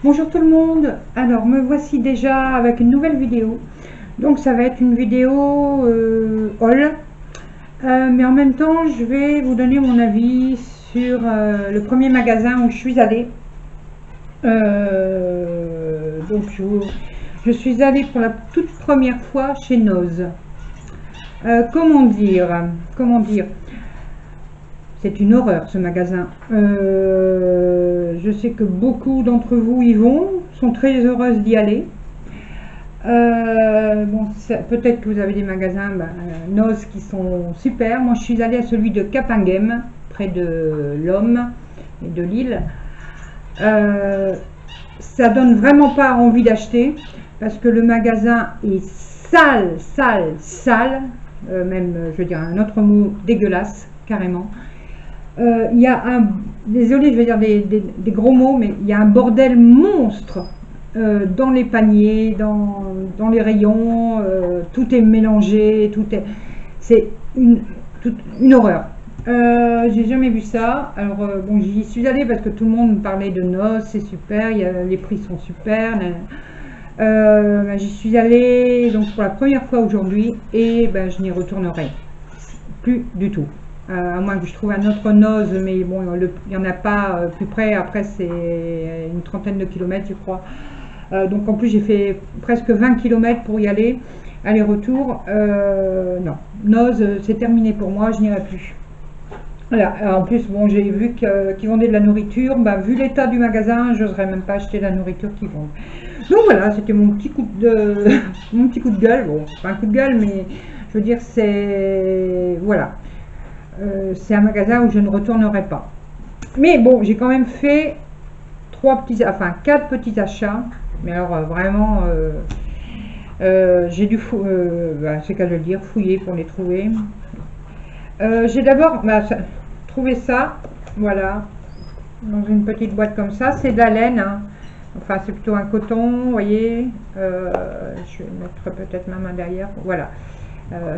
Bonjour tout le monde, alors me voici déjà avec une nouvelle vidéo. Donc ça va être une vidéo haul, mais en même temps je vais vous donner mon avis sur le premier magasin où je suis allée. Donc je suis allée pour la toute première fois chez Noz. Comment dire, c'est une horreur ce magasin. Je sais que beaucoup d'entre vous y vont, sont très heureuses d'y aller. Bon, peut-être que vous avez des magasins Noz qui sont super. Moi je suis allée à celui de Capinghem, près de l'Homme et de Lille. Ça donne vraiment pas envie d'acheter parce que le magasin est sale, même je veux dire un autre mot, dégueulasse carrément. Il y a un, désolé je vais dire des gros mots, mais il y a un bordel monstre dans les paniers, dans les rayons, tout est mélangé, c'est une horreur. J'ai jamais vu ça. Alors bon, j'y suis allée parce que tout le monde me parlait de Noz, c'est super, les prix sont super. J'y suis allée donc pour la première fois aujourd'hui et je n'y retournerai plus du tout. À moins que je trouve un autre Noz, mais bon, il n'y en a pas plus près. Après, c'est une trentaine de kilomètres, je crois. Donc en plus, j'ai fait presque 20 km pour y aller, aller-retour. Non, Noz, c'est terminé pour moi, je n'irai plus. Voilà. En plus, bon, j'ai vu qu'ils vendaient de la nourriture. Vu l'état du magasin, je n'oserais même pas acheter la nourriture qu'ils vendent. Donc voilà, c'était mon petit coup de gueule. Bon, c'est pas un coup de gueule, mais je veux dire, c'est voilà. C'est un magasin où je ne retournerai pas. Mais bon, j'ai quand même fait 4 petits achats. Mais alors vraiment, j'ai dû c'est qu'à le dire, fouiller pour les trouver. J'ai d'abord trouvé ça, voilà, dans une petite boîte comme ça. C'est de la laine, hein. Enfin c'est plutôt un coton, vous voyez. Je vais mettre peut-être ma main derrière, voilà.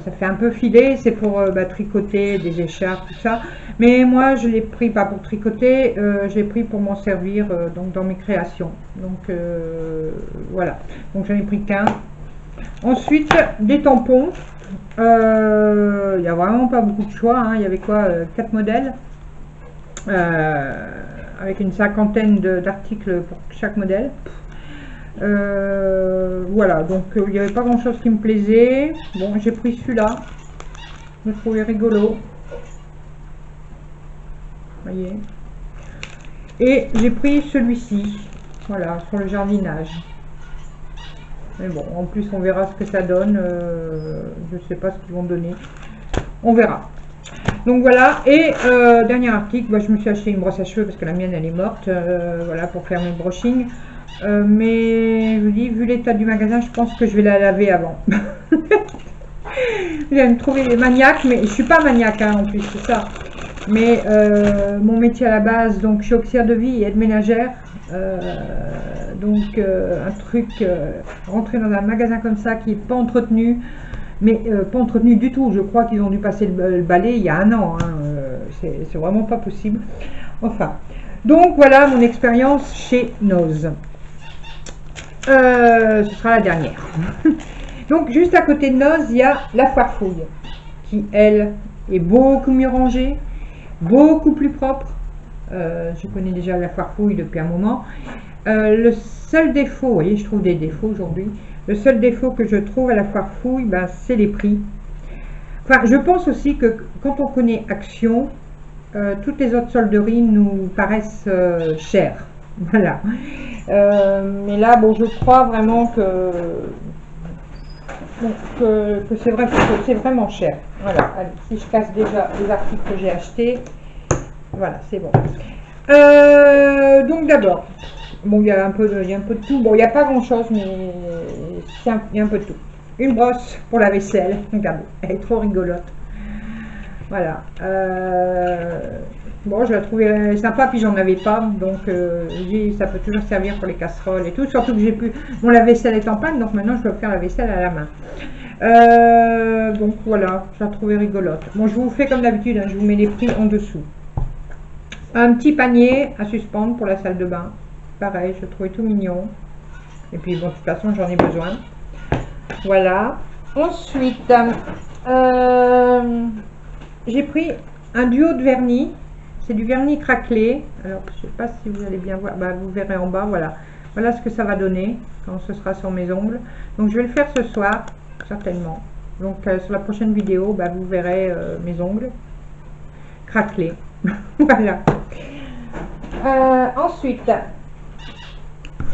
Ça fait un peu filet, c'est pour tricoter des écharpes, tout ça. Mais moi, je l'ai pris pas pour tricoter, je l'ai pris pour m'en servir donc dans mes créations. Donc voilà, donc j'en ai pris qu'un. Ensuite, des tampons. Il n'y a vraiment pas beaucoup de choix, hein. Il y avait quoi, 4 modèles avec une cinquantaine d'articles pour chaque modèle. Voilà, donc il n'y avait pas grand chose qui me plaisait. Bon, j'ai pris celui-là, je le trouvais rigolo, voyez, et j'ai pris celui-ci, voilà, sur le jardinage. Mais bon, en plus on verra ce que ça donne. Je sais pas ce qu'ils vont donner, on verra. Donc voilà, et dernier article, je me suis acheté une brosse à cheveux parce que la mienne elle est morte, voilà, pour faire mes brushings. Mais je vous dis, vu l'état du magasin, je pense que je vais la laver avant. Vous allez me trouver maniaque, mais je suis pas maniaque, hein, en plus, c'est ça. Mais mon métier à la base, donc je suis auxiliaire de vie et aide ménagère. Donc un truc, rentrer dans un magasin comme ça qui est pas entretenu, mais pas entretenu du tout. Je crois qu'ils ont dû passer le balai il y a un an, hein, c'est vraiment pas possible. Enfin, donc voilà mon expérience chez Noz. Ce sera la dernière. Donc juste à côté de Noz, il y a la Foire Fouille, qui elle est beaucoup mieux rangée, beaucoup plus propre. Je connais déjà la Foire Fouille depuis un moment. Le seul défaut, vous voyez, je trouve des défauts aujourd'hui. Le seul défaut que je trouve à la Foire Fouille, c'est les prix. Enfin, je pense aussi que quand on connaît Action, toutes les autres solderies nous paraissent chères. Voilà. Mais là, bon, je crois vraiment que c'est vrai que c'est vraiment cher. Voilà. Allez, si je casse déjà les articles que j'ai achetés, voilà, c'est bon. Donc d'abord, bon, il y a un peu de tout. Bon, il n'y a pas grand chose, mais il y a un peu de tout. Une brosse pour la vaisselle. Regardez, elle est trop rigolote. Voilà. Bon, je la trouvais sympa, puis j'en avais pas, donc ça peut toujours servir pour les casseroles et tout, surtout que j'ai plus, bon, la vaisselle est en panne, donc maintenant je dois faire la vaisselle à la main. Donc voilà, je la trouvais rigolote. Bon, je vous fais comme d'habitude, hein, je vous mets les prix en dessous. Un petit panier à suspendre pour la salle de bain, pareil, je trouvais tout mignon. Et puis bon, de toute façon, j'en ai besoin. Voilà. Ensuite, j'ai pris un duo de vernis. C'est du vernis craquelé. Alors, je sais pas si vous allez bien voir. Bah, vous verrez en bas, voilà. Voilà ce que ça va donner quand ce sera sur mes ongles. Donc, je vais le faire ce soir, certainement. Donc, sur la prochaine vidéo, bah, vous verrez mes ongles craquelés. Voilà. Ensuite,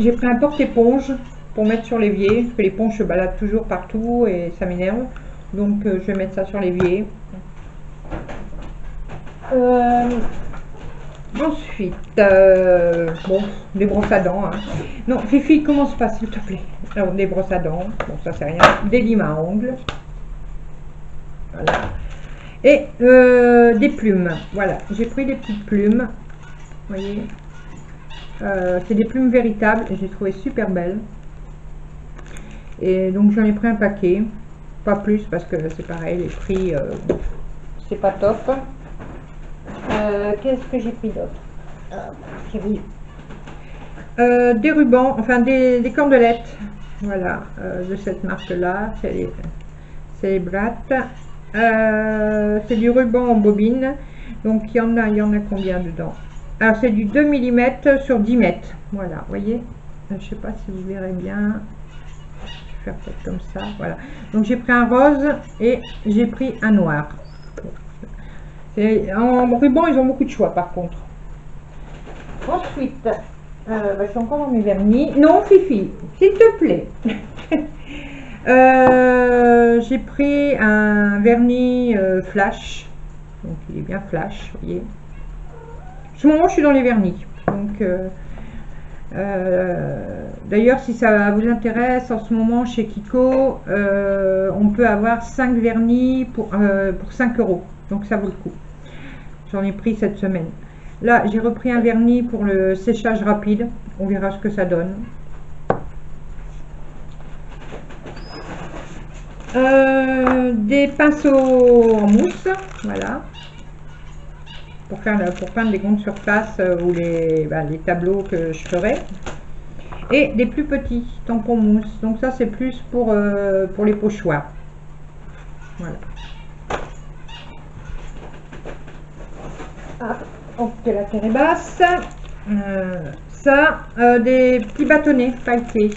j'ai pris un porte-éponge pour mettre sur l'évier, parce que l'éponge se balade toujours partout et ça m'énerve. Donc, je vais mettre ça sur l'évier. Ensuite, bon, des brosses à dents. Hein. Non, Fifi, commence pas, s'il te plaît. Alors, des brosses à dents, bon, ça c'est rien. Des limes à ongles. Voilà. Et des plumes. Voilà, j'ai pris des petites plumes. Vous voyez, c'est des plumes véritables et j'ai trouvé super belles. Et donc, j'en ai pris un paquet. Pas plus parce que c'est pareil, les prix, c'est pas top. Qu'est-ce que j'ai pris d'autre? Des rubans, enfin des cordelettes, voilà, de cette marque là, c'est les Bratt. C'est du ruban en bobine, donc il y en a combien dedans? Alors c'est du 2 mm sur 10 mètres, voilà, vous voyez, je sais pas si vous verrez bien, je vais faire peut-être comme ça, voilà. Donc j'ai pris un rose et j'ai pris un noir. En ruban, ils ont beaucoup de choix par contre. Ensuite, je suis encore dans mes vernis. Non, Fifi, s'il te plaît. J'ai pris un vernis flash. Donc, il est bien flash, vous voyez. En ce moment, je suis dans les vernis. Donc, d'ailleurs, si ça vous intéresse, en ce moment, chez Kiko, on peut avoir 5 vernis pour 5 €. Donc, ça vaut le coup. J'en ai pris cette semaine. Là, j'ai repris un vernis pour le séchage rapide. On verra ce que ça donne. Des pinceaux en mousse. Voilà. Pour peindre les grandes surfaces ou les tableaux que je ferai. Et des plus petits tampons mousse. Donc ça, c'est plus pour les pochoirs. Voilà. Donc la terre est basse. Des petits bâtonnets pailletés.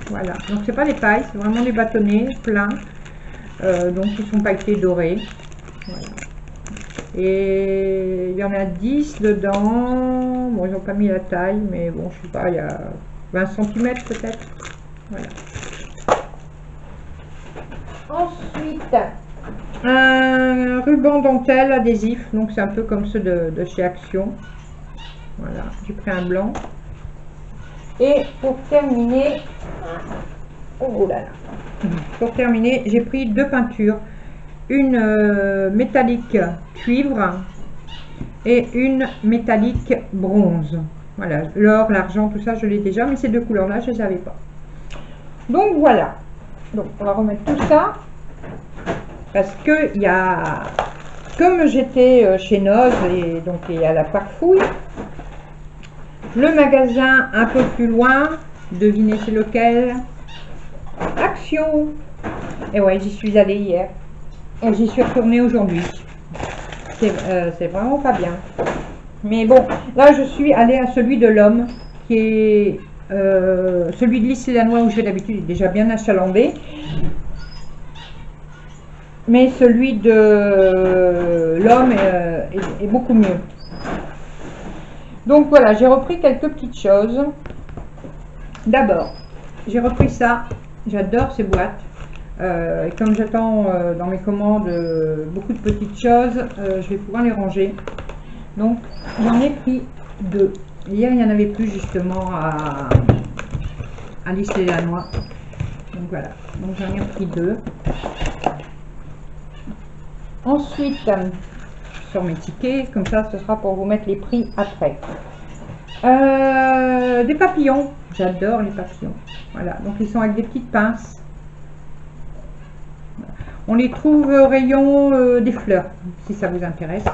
Voilà. Donc c'est pas des pailles, c'est vraiment des bâtonnets pleins. Donc ils sont pailletés dorés. Voilà. Et il y en a 10 dedans. Bon, ils n'ont pas mis la taille, mais bon, je sais pas, il y a 20 cm peut-être. Voilà. Ensuite, un ruban dentelle adhésif, donc c'est un peu comme ceux de chez Action. Voilà, j'ai pris un blanc. Et pour terminer, oh là là, pour terminer, j'ai pris 2 peintures, une métallique cuivre et une métallique bronze. Voilà, l'or, l'argent, tout ça, je l'ai déjà, mais ces 2 couleurs-là, je ne les avais pas. Donc voilà. Donc on va remettre tout ça. Parce que il y a, comme j'étais chez Noz et donc il y a la Farfouille, le magasin un peu plus loin, devinez c'est lequel? Action. Et ouais, j'y suis allée hier et j'y suis retournée aujourd'hui. C'est vraiment pas bien. Mais bon, là je suis allée à celui de l'homme qui est celui de l'Isle-et-Lannoy où je vais d'habitude, est déjà bien achalandé. Mais celui de l'homme est beaucoup mieux. Donc voilà, j'ai repris quelques petites choses. D'abord, j'ai repris ça. J'adore ces boîtes. Et comme j'attends dans mes commandes beaucoup de petites choses, je vais pouvoir les ranger. Donc j'en ai pris 2. Hier, il n'y en avait plus justement à l'Isle-et-Lannoy. Donc voilà, donc j'en ai pris 2. Ensuite, sur mes tickets, comme ça, ce sera pour vous mettre les prix après. Des papillons, j'adore les papillons. Voilà, donc ils sont avec des petites pinces. On les trouve au rayon des fleurs, si ça vous intéresse.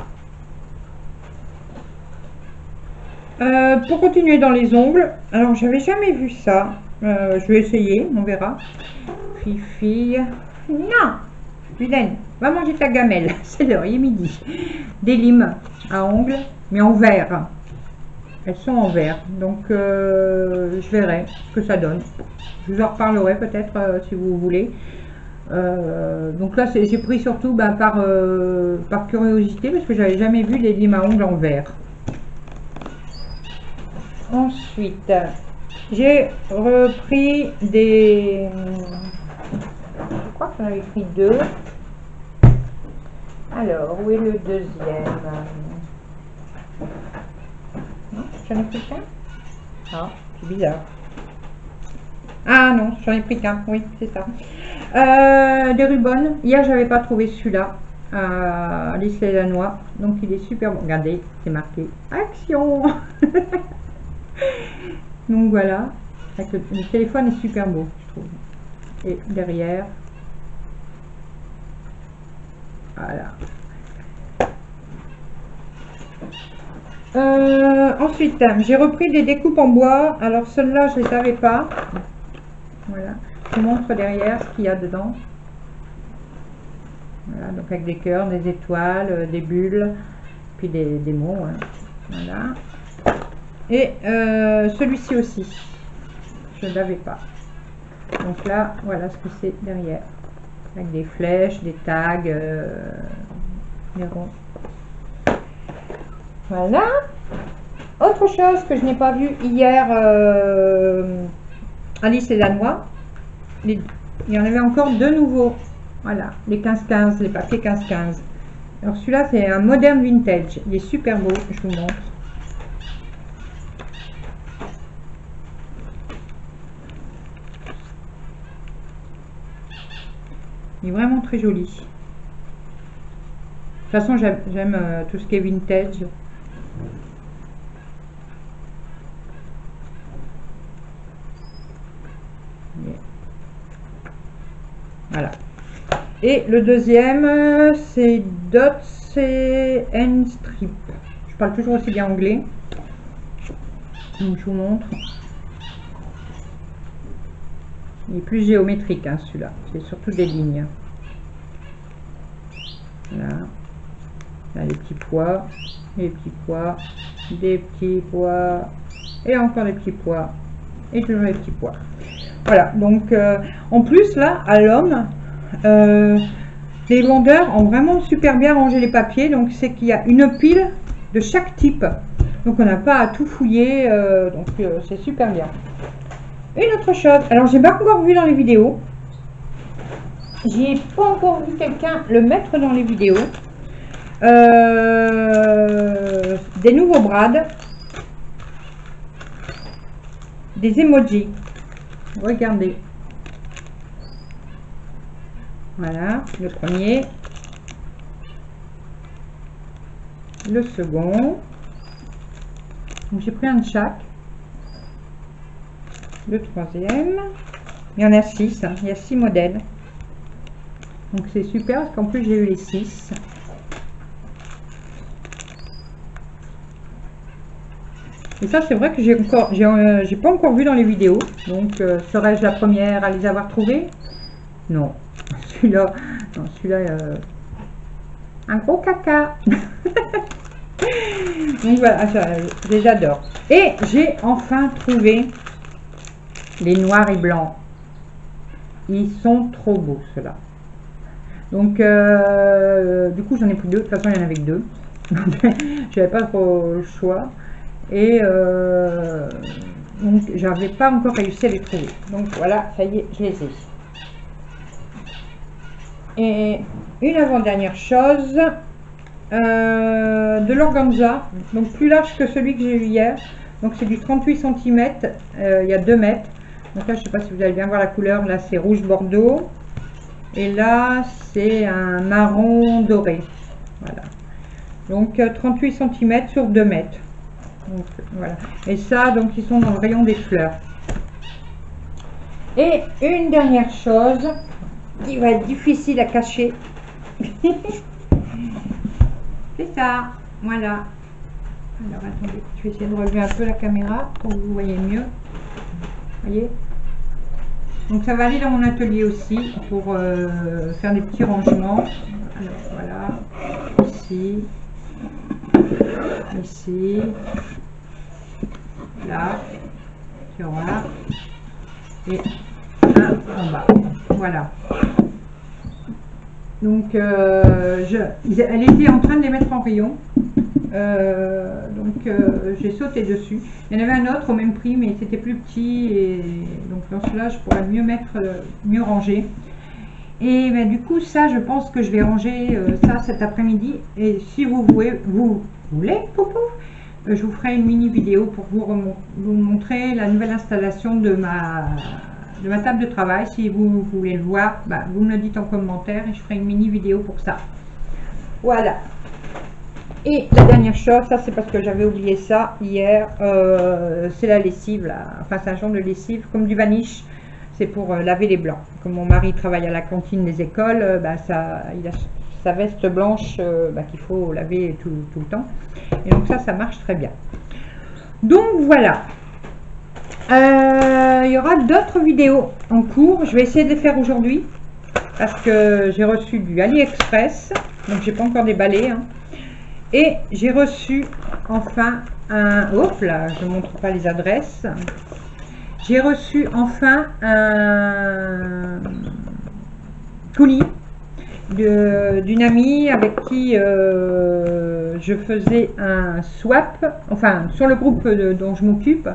Pour continuer dans les ongles, alors j'avais jamais vu ça. Je vais essayer, on verra. Fifi, non, Vilaine, va manger ta gamelle. C'est l'heure, il est midi. Des limes à ongles, mais en vert. Elles sont en vert, donc je verrai ce que ça donne. Je vous en reparlerai peut-être si vous voulez. Donc là, j'ai pris surtout par curiosité parce que j'avais jamais vu des limes à ongles en vert. Ensuite, j'ai repris des... Je crois que j'en avais pris deux. Alors, où est le deuxième? Non, j'en ai pris qu'un? Ah, c'est bizarre. Ah non, j'en ai pris qu'un, oui, c'est ça. Des Rubon. Hier, j'avais pas trouvé celui-là. Alice et la noix. Donc, il est super bon. Regardez, c'est marqué Action. Donc, voilà. Le téléphone est super beau, je trouve. Et derrière, voilà. Ensuite, j'ai repris des découpes en bois. Alors, celles-là, je ne les avais pas. Voilà. Je vous montre derrière ce qu'il y a dedans. Voilà, donc avec des cœurs, des étoiles, des bulles, puis des mots. Hein. Voilà. Et celui-ci aussi, je ne l'avais pas. Donc là, voilà ce que c'est derrière. Avec des flèches, des tags, des ronds. Voilà. Autre chose que je n'ai pas vu hier, Alice et la noix. Il y en avait encore deux nouveaux. Voilà, les 15-15, les papiers 15-15. Alors celui-là, c'est un moderne vintage. Il est super beau, je vous montre. Il est vraiment très joli. De toute façon, j'aime tout ce qui est vintage. Voilà. Et le deuxième, c'est Dots and Strip. Je parle toujours aussi bien anglais. Donc, je vous montre. Il est plus géométrique, hein, celui-là. C'est surtout des lignes. Là. Là, les petits pois. Les petits pois. Des petits pois. Et encore des petits pois. Et toujours des petits pois. Voilà. Donc, en plus, là, à l'homme, les vendeurs ont vraiment super bien rangé les papiers. Donc, c'est qu'il y a une pile de chaque type. Donc, on n'a pas à tout fouiller. Donc, c'est super bien. Une autre chose, alors j'ai pas encore vu dans les vidéos, j'ai pas encore vu quelqu'un le mettre dans les vidéos, des nouveaux brades, des emojis, regardez, voilà, le premier, le second, donc j'ai pris un de chaque. Le troisième, il y en a 6, hein. Il y a 6 modèles, donc c'est super parce qu'en plus j'ai eu les 6. Et ça, c'est vrai que j'ai pas encore vu dans les vidéos, donc serais-je la première à les avoir trouvés? Non, celui-là, un gros caca. Donc voilà, je les adore. Et j'ai enfin trouvé les noirs et blancs. Ils sont trop beaux, ceux-là. Donc, du coup, j'en ai pris deux. De toute façon, il y en avait que deux. J'avais pas trop le choix. Et donc, j'avais pas encore réussi à les trouver. Donc, voilà, ça y est, je les ai. Et une avant-dernière chose, de l'organza. Donc, plus large que celui que j'ai eu hier. Donc, c'est du 38 cm. Il y a 2 mètres. Donc là, je ne sais pas si vous allez bien voir la couleur. Là, c'est rouge bordeaux. Et là, c'est un marron doré. Voilà. Donc, 38 cm sur 2 mètres. Donc, voilà. Et ça, donc, ils sont dans le rayon des fleurs. Et une dernière chose qui va être difficile à cacher. C'est ça. Voilà. Alors attendez, je vais essayer de relever un peu la caméra pour que vous voyez mieux. Voyez. Donc ça va aller dans mon atelier aussi pour faire des petits rangements. Alors voilà, ici, ici, là, sur là, et un en bas. Voilà. Donc elle était en train de les mettre en rayon. J'ai sauté dessus. Il y en avait un autre au même prix, mais c'était plus petit, et donc dans cela je pourrais mieux mettre, mieux ranger. Et ben, du coup ça, je pense que je vais ranger ça cet après-midi. Et si vous voulez, poupou, je vous ferai une mini vidéo pour vous montrer la nouvelle installation de ma table de travail. Si vous voulez le voir, bah, vous me le dites en commentaire et je ferai une mini vidéo pour ça. Voilà. Et la dernière chose, ça c'est parce que j'avais oublié ça hier, c'est la lessive là. Enfin c'est un genre de lessive comme du vanish, c'est pour laver les blancs. Comme mon mari travaille à la cantine des écoles, bah, il a sa veste blanche bah, qu'il faut laver tout le temps. Et donc ça marche très bien. Donc voilà. Il y aura d'autres vidéos en cours, je vais essayer de les faire aujourd'hui. Parce que j'ai reçu du AliExpress, donc j'ai pas encore déballé. Hein. Et j'ai reçu enfin un... Hop là, je ne montre pas les adresses. J'ai reçu enfin un colis d'une amie avec qui je faisais un swap. Enfin, sur le groupe dont je m'occupe.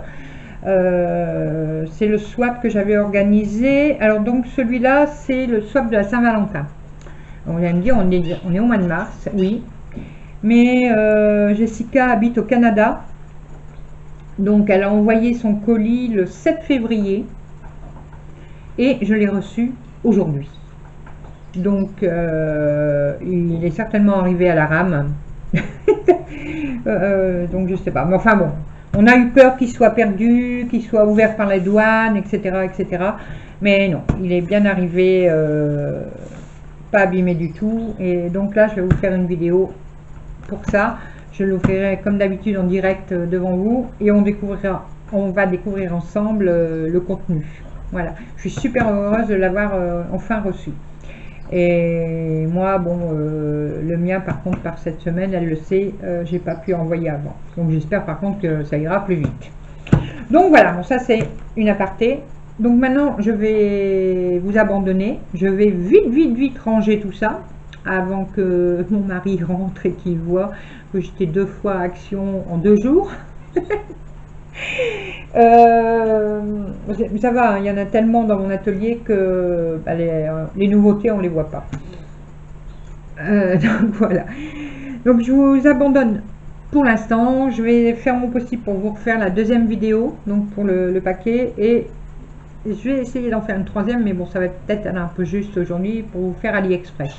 C'est le swap que j'avais organisé. Alors donc celui-là, c'est le swap de la Saint-Valentin. On va me dire, on est au mois de mars, oui. Mais Jessica habite au Canada, donc elle a envoyé son colis le 7 février et je l'ai reçu aujourd'hui. Donc il est certainement arrivé à la rame. Donc je sais pas, mais enfin bon, on a eu peur qu'il soit perdu, qu'il soit ouvert par les douanes, etc., etc. Mais non, il est bien arrivé, pas abîmé du tout. Et donc là, je vais vous faire une vidéo pour ça. Je l'ouvrirai comme d'habitude en direct devant vous et on va découvrir ensemble le contenu. Voilà, je suis super heureuse de l'avoir enfin reçu. Et moi, bon, le mien par contre, par cette semaine, elle le sait, j'ai pas pu envoyer avant. Donc j'espère par contre que ça ira plus vite. Donc voilà, bon, ça c'est une aparté. Donc maintenant, je vais vous abandonner. Je vais vite ranger tout ça avant que mon mari rentre et qu'il voit que j'étais 2 fois à action en 2 jours. Ça va, hein, il y en a tellement dans mon atelier que bah, les nouveautés, on les voit pas. Donc voilà. Donc je vous abandonne pour l'instant. Je vais faire mon possible pour vous refaire la deuxième vidéo, donc pour le paquet, et je vais essayer d'en faire une troisième, mais bon, ça va peut-être aller un peu juste aujourd'hui pour vous faire AliExpress.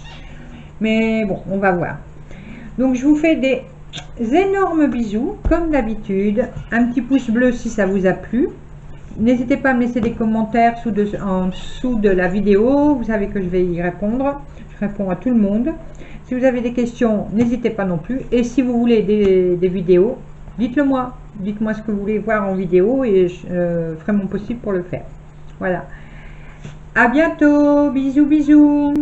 Mais bon, on va voir. Donc je vous fais des énormes bisous comme d'habitude. Un petit pouce bleu si ça vous a plu. N'hésitez pas à me laisser des commentaires en dessous de la vidéo. Vous savez que je vais y répondre. Je réponds à tout le monde. Si vous avez des questions, n'hésitez pas non plus. Et si vous voulez des vidéos, dites-le moi. Dites-moi ce que vous voulez voir en vidéo et je ferai mon possible pour le faire. Voilà. À bientôt. Bisous, bisous.